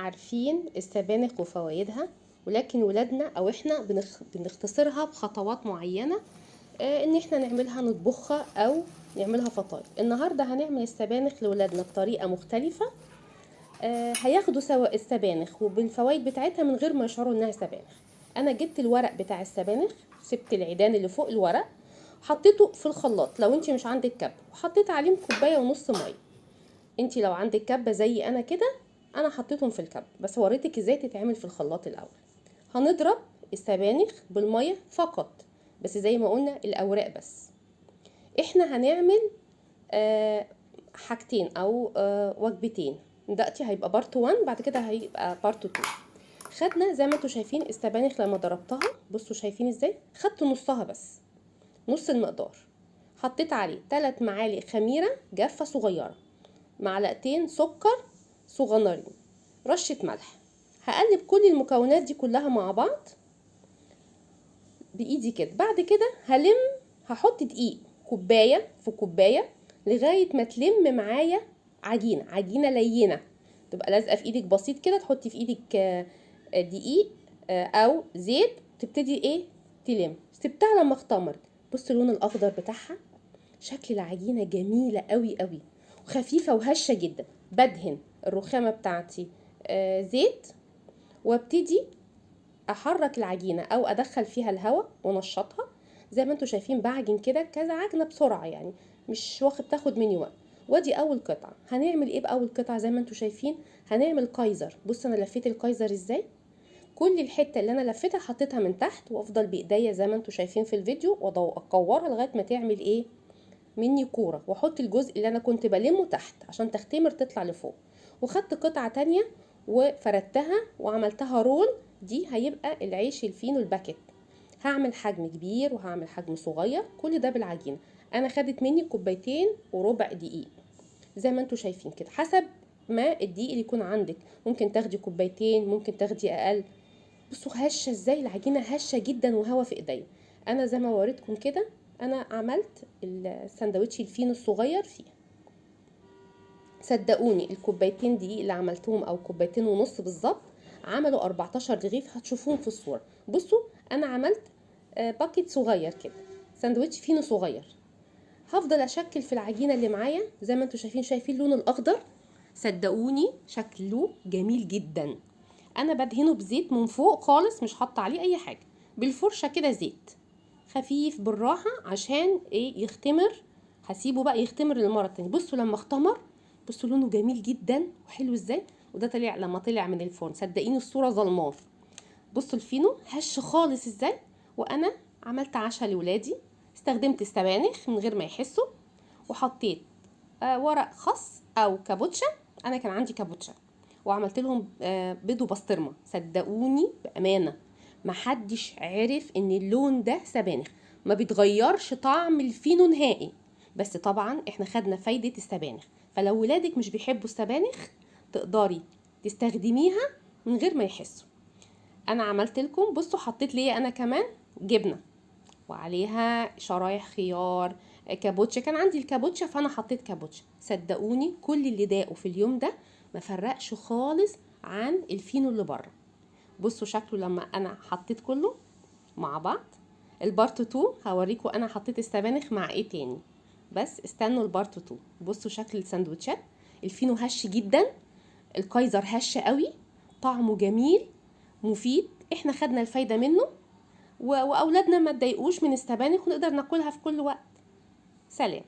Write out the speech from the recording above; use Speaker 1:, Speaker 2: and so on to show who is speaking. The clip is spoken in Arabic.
Speaker 1: عارفين السبانخ وفوائدها، ولكن ولادنا او احنا بنختصرها بخطوات معينة، ان احنا نعملها نطبخها او نعملها فطاير. النهاردة هنعمل السبانخ لولادنا بطريقة مختلفة. هياخدوا سواء السبانخ وبالفوائد بتاعتها من غير ما يشعروا انها سبانخ. انا جبت الورق بتاع السبانخ، سبت العيدان اللي فوق الورق، حطيته في الخلاط لو انت مش عندك كب، وحطيت عليهم كوبايه ونص ميه. انت لو عندك كبه زي انا كده، انا حطيتهم في الكب، بس وريتك ازاي تتعمل في الخلاط الاول. هنضرب السبانخ بالميه فقط، بس زي ما قلنا الاوراق بس. احنا هنعمل حاجتين او وجبتين. دلوقتي هيبقى بارت 1، بعد كده هيبقى بارت 2. خدنا زي ما انتوا شايفين السبانخ لما ضربتها، بصوا شايفين ازاي خدت نصها بس، نص المقدار. حطيت عليه 3 معالق خميره جافه صغيره، معلقتين سكر صغننين، رشه ملح. هقلب كل المكونات دي كلها مع بعض بايدي كده. بعد كده هحط دقيق كوبايه في كوبايه لغايه ما تلم معايا عجينه لينه، تبقى لازقه في ايدك بسيط كده. تحطي في ايدك دقيق او زيت، تبتدي تلم. سبتها لما اختمرت، بص اللون الاخضر بتاعها، شكل العجينه جميله قوي قوي وخفيفه وهشه جدا. بدهن الرخامه بتاعتي زيت، وابتدي احرك العجينه او ادخل فيها الهواء ونشطها. زي ما انتوا شايفين بعجن كده كذا عجنه بسرعه، يعني مش تاخد مني وقت. وادي اول قطعه. هنعمل ايه باول قطعه؟ زي ما انتوا شايفين هنعمل كايزر. بص انا لفيت الكايزر ازاي، كل الحته اللي انا لفيتها حطيتها من تحت، وافضل بايديا زي ما انتوا شايفين في الفيديو واكورها لغايه ما تعمل مني كوره، واحط الجزء اللي انا كنت بلمه تحت عشان تختمر تطلع لفوق. وخدت قطعه تانية وفردتها وعملتها رول. دي هيبقى العيش الفينو الباكت. هعمل حجم كبير وهعمل حجم صغير، كل ده بالعجينه. انا خدت مني 2.25 كوب دقيق زي ما انتوا شايفين كده، حسب ما الدقيق اللي يكون عندك. ممكن تاخدي 2 كوب، ممكن تاخدي اقل. بصوا هشه ازاي العجينه، هشه جدا وهوا في ايديا. انا زي ما وريتكم كده انا عملت الساندوتش الفينو الصغير فيه. صدقوني الكوبايتين دقيق اللي عملتهم او 2.5 كوب بالظبط عملوا 14 رغيف، هتشوفوهم في الصوره. بصوا انا عملت باكيت صغير كده، ساندوتش فينو صغير. هفضل اشكل في العجينه اللي معايا زي ما انتوا شايفين اللون الاخضر. صدقوني شكله جميل جدا. انا بدهنه بزيت من فوق خالص، مش حاطه عليه اي حاجه، بالفرشه كده زيت خفيف بالراحه عشان يختمر. هسيبه بقى يختمر للمره التانية. بصوا لما اختمر، بصوا لونه جميل جدا وحلو ازاي. وده طلع لما طلع من الفرن، صدقيني الصوره ظلماه. بصوا الفينو هش خالص ازاي. وانا عملت عشاء لولادي، استخدمت السبانخ من غير ما يحسوا، وحطيت ورق خس او كابوتشا. انا كان عندي كابوتشا، وعملت لهم بيض وبسطرمه. صدقوني بامانه محدش عرف ان اللون ده سبانخ، ما بيتغيرش طعم الفينو نهائي. بس طبعا احنا خدنا فايده السبانخ، فلو ولادك مش بيحبوا السبانخ تقدري تستخدميها من غير ما يحسوا. انا عملت لكم، بصوا حطيت ليه انا كمان جبنه وعليها شرايح خيار، كابوتشا. كان عندي الكابوتشا فانا حطيت كابوتشا. صدقوني كل اللي داقوا في اليوم ده ما فرقش خالص عن الفينو اللي بره. بصوا شكله لما انا حطيت كله مع بعض. البارت 2 هوريكم انا حطيت السبانخ مع ايه تاني، بس استنوا البارت 2. بصوا شكل الساندوتشات. الفينو هش جدا، الكايزر هش قوي، طعمه جميل مفيد، احنا خدنا الفايده منه، واولادنا ما تضايقوش من السبانخ ونقدر ناكلها في كل وقت. سلام.